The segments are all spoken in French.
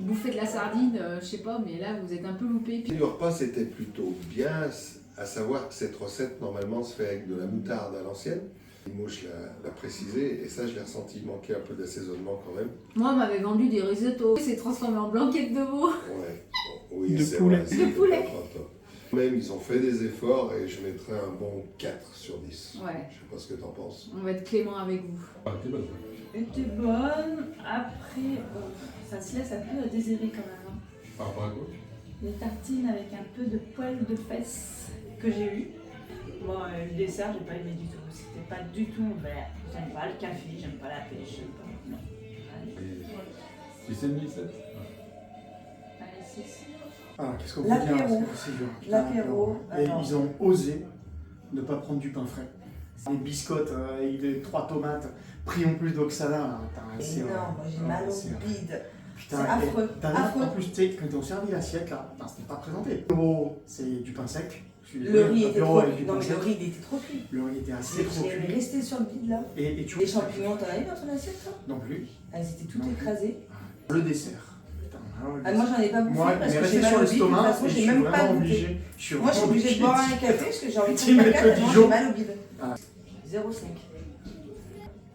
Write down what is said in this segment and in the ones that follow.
bouffer de la sardine, je sais pas, mais là vous êtes un peu loupé. Le repas c'était plutôt bien, à savoir que cette recette normalement se fait avec de la moutarde à l'ancienne. Mouche l'a précisé et ça je l'ai ressenti, il manquait un peu d'assaisonnement quand même. Moi on m'avait vendu des risottos, c'est transformé en blanquette de veau. Ouais, oui, De c'est poulet. vrai, De poulet. pas top. Même ils ont fait des efforts et je mettrais un bon 4 sur 10. Ouais. Je sais pas ce que t'en penses. On va être clément avec vous. Ah, t'es bonne. était bonne. Après, ça se laisse un peu à désirer quand même. Hein. Par rapport à quoi? Les tartines avec un peu de poil de fesses que j'ai eu. Bon, le dessert, j'ai pas aimé du tout. C'était pas du tout vert. J'aime pas le café, j'aime pas la pêche, j'aime pas. Non. Allez, 6,5, 7. allez 6. Ah, qu'est-ce qu'on peut dire? L'apéro. C'est dur. Putain, L'apéro, Et alors. ils ont osé ne pas prendre du pain frais. Des biscottes avec des 3 tomates, pris en plus d'oxala. Là. C'est Énorme, moi j'ai mal c'est- au bide. Putain, C'est affreux, affreux. En plus, tu sais, quand ils ont servi l'assiette, là, putain, c'était pas présenté. L'apéro, c'est du pain sec. Je suis Le désolé, riz était l'apéro trop avec du cuit. Non pain mais sec. le riz il était trop cuit. Le riz était assez trop J'ai cuit. resté sur le bide là. Et tu Les champignons, t'en as eu dans ton assiette toi? Non plus. Elles étaient toutes Non. écrasées. Le dessert. Putain, alors, le Ah, moi j'en ai pas bouffé Moi, parce mais que j'ai resté mal sur au bide. De toute l'estomac, façon, et je j'ai suis même pas vraiment goûté. obligé. Je suis Moi je suis vraiment obligée de boire un café parce que j'ai envie de Tu prendre mets la que café, Dijon. j'ai mal au bide. Ah. 0,5.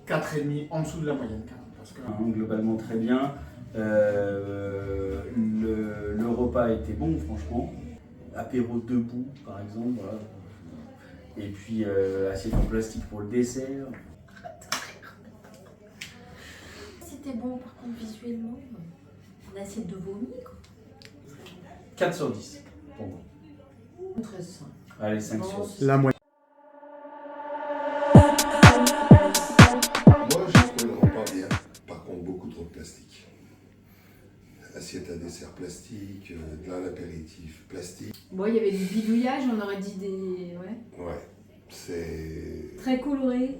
4,5 en dessous de la moyenne quand même. Parce que... Globalement très bien. Le repas était bon, franchement. Apéro debout, par exemple. Voilà. Et puis assiette en plastique pour le dessert. C'était bon par contre visuellement. Une assiette de vomi quoi. 4 sur 10 pour moi. 13. Allez, 5 sur 10. La moyenne. Moi j'ai trouvé le repas bien, par contre beaucoup trop de plastique. Assiette à dessert plastique, de l'apéritif plastique. Bon, il y avait du bidouillage, on aurait dit des. Ouais. Ouais, c'est Très coloré,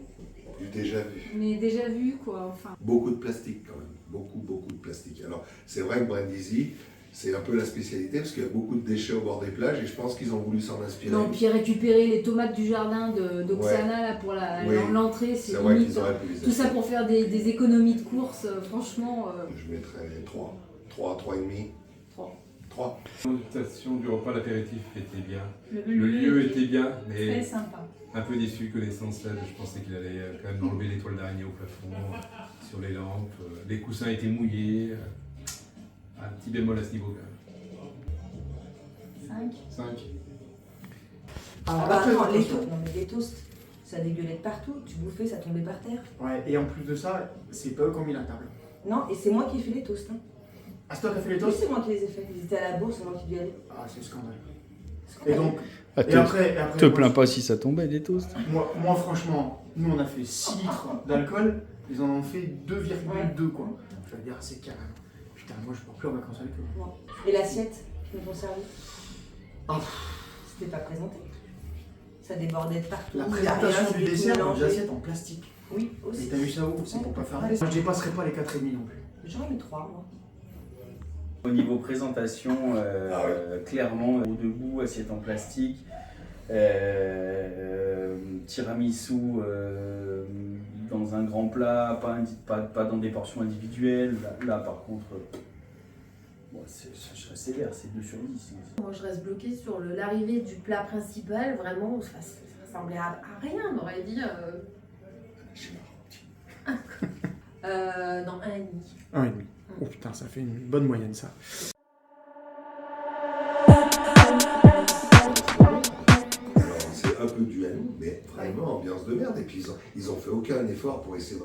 du déjà vu. mais déjà vu quoi. Enfin. Beaucoup de plastique quand même, beaucoup de plastique. Alors c'est vrai que Brindisi, c'est un peu la spécialité parce qu'il y a beaucoup de déchets au bord des plages et je pense qu'ils ont voulu s'en inspirer. Non, puis récupérer les tomates du jardin d'Oksana là pour Oui. l'entrée, c'est C'est vrai limite. qu'ils auraient pu les Tout ça pour faire des économies de course, franchement. Je mettrais 3,5. 3. La notation du repas, l'apéritif était bien. Le Le lieu était bien, très mais sympa. un peu déçu, connaissance là. Je pensais qu'il allait quand même enlever les toiles d'araignée au plafond, sur les lampes. Les coussins étaient mouillés. Un petit bémol à ce niveau quand même. 5. 5. Ah Alors, bah après, attends, les attention. toasts, non mais les toasts, ça dégueulait de partout. Tu bouffais, ça tombait par terre. Ouais, et en plus de ça, c'est pas eux qui ont mis la table. Non, et c'est moi qui ai fait les toasts. Hein. Ah, c'est toi qui as fait les Oui, toasts? c'est moi qui les ai fait. Ils étaient à la bourse, c'est moi qui dû aller. Ah, c'est scandale. Et donc, Ah, et après, te moi, plains pas si ça tombait des toasts. moi, franchement, nous on a fait 6 litres d'alcool, ils en ont fait 2,2 quoi. Je veux dire, c'est carrément. Putain, moi je pars plus en vacances avec eux. Non. Et l'assiette qu'ils nous ont servi, Ah, c'était pas présenté. Ça débordait de partout. la Il y a rien, présentation du c'était tout dessert dans mélangé. des assiettes en plastique. Oui, Mais aussi. t'as vu ça où? C'est pour pas faire. Ouais. Moi je dépasserai pas les 4,5 non plus. J'aurais mis 3, moi. Au niveau présentation, Ah clairement, au debout, assiette en plastique, tiramisu dans un grand plat, pas dans des portions individuelles. Là par contre, bon, je serais sévère, c'est 2 sur 10. Moi je reste bloquée sur l'arrivée du plat principal, vraiment ça ressemblait à rien, on aurait dit dans 1,5. 1,5. Oh putain, ça fait une bonne moyenne ça. Alors c'est un peu duel, mais vraiment ambiance de merde. Et puis ils ont fait aucun effort pour essayer de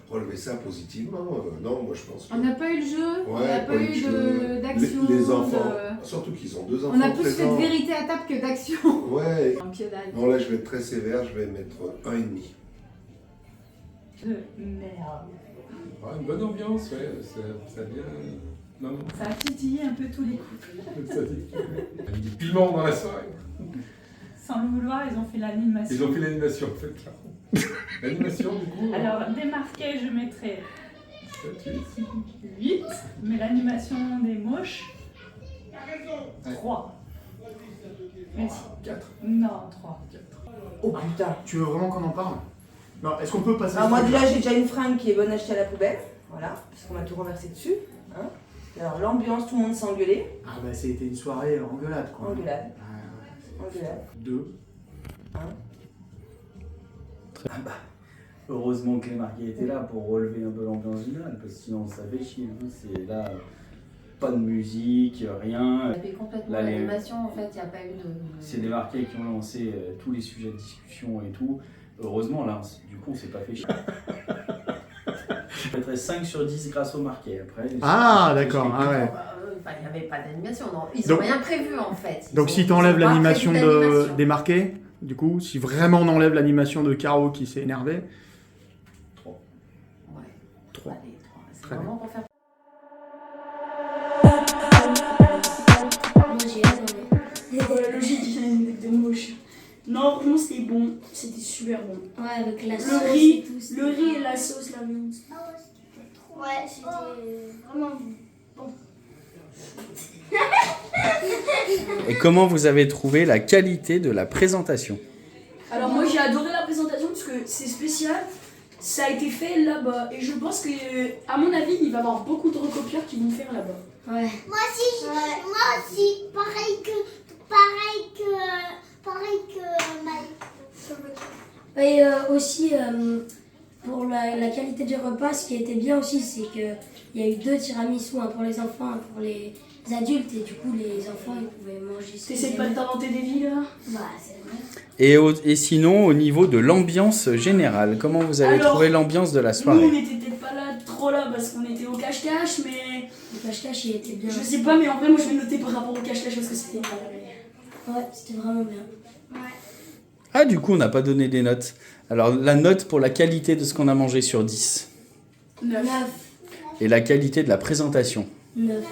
relever ça positivement. Non, moi je pense que... On n'a pas eu le jeu, on Ouais, n'a pas eu jeu. d'action. Les enfants, de- surtout qu'ils ont 2 enfants On a plus fait présents. de vérité à table que d'action. Ouais. En pied d'ail. Non, là je vais être très sévère, je vais mettre 1,5. De merde. Une bonne ambiance, ouais. Ça a bien. Non, non. Ça a titillé un peu tous les coups. Ça dit. Il y a mis du piment dans la soirée. Sans le vouloir, ils ont fait l'animation. Ils ont fait l'animation en fait, clairement. L'animation du coup. Alors, démarqué, je mettrais 7, 8. 8, mais l'animation des moches, 3. Merci. 4. Non, 3. Oh putain. Tu veux vraiment qu'on en parle? Non, est-ce qu'on peut passer Alors ce moi truc-là? déjà j'ai déjà une fringue qui est bonne à acheter à la poubelle. Voilà, parce qu'on m'a tout renversé dessus. Hein. Alors l'ambiance, tout le monde s'engueulait. Ah bah c'était une soirée engueulade quoi. Engueulade. Ah, ouais. Engueulade. 2. Ah bah, heureusement que les marqués étaient là pour relever un peu l'ambiance générale, parce que sinon ça fait chier. Hein. C'est là, pas de musique, On rien. avait complètement Là, les- l'animation, en fait, il n'y a pas eu de... C'est les marqués qui ont lancé tous les sujets de discussion et tout. Heureusement, là, du coup, on s'est pas fait chier. Je mettrais 5 sur 10 grâce aux marqués. Après, Ah, c'est- d'accord, c'est- ah ouais. Enfin, il n'y avait pas d'animation, non. Ils Donc- n'ont rien prévu, en fait. Donc si tu enlèves l'animation des marques... marqués, du coup, si vraiment on enlève l'animation de Caro qui s'est énervé, Ouais. 3. Allez, 3. C'est Très vraiment pour faire... Moi j'ai adoré. Ouais, logique, il était moche. Non, vraiment c'était bon, c'était super bon. Ouais, avec la Le sauce riz, et tout. c'était- Le riz et la sauce, la viande. Ouais, c'était vraiment bon. Et comment vous avez trouvé la qualité de la présentation? Alors moi j'ai adoré la présentation parce que c'est spécial, ça a été fait là-bas et je pense que à mon avis il va y avoir beaucoup de recopieurs qui vont faire là-bas. Ouais. Moi aussi, pareil que Mike. Et aussi, pour la qualité du repas, ce qui était bien aussi, c'est qu'il y a eu 2 tiramisu, un pour les enfants, un pour les adultes, et du coup, les enfants, ils pouvaient manger ce qu'ils T'essaies pas de aimaient. t'inventer des vies là? Bah, c'est vrai. Et sinon, au niveau de l'ambiance générale, comment vous avez Alors, trouvé l'ambiance de la Nous on soirée? était peut-être pas là trop là parce qu'on était au cache-cache mais Le cache-cache, il était bien. je sais pas mais en vrai moi je vais noter par rapport au cache-cache parce que c'était pas la Ouais, c'était vraiment bien. Ah, du coup, on n'a pas donné des notes. Alors, la note pour la qualité de ce qu'on a mangé sur 10. 9. 9. Et la qualité de la présentation. 9.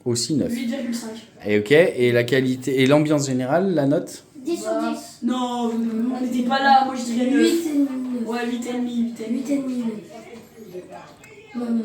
Aussi 9. 8,5. Et ok, et la qualité et l'ambiance générale, la note? 10 sur 10. Non, on n'était pas là, moi je dirais 9. 8 et demi. Ouais, 8,5, 8,5. 8 et demi. Non, non.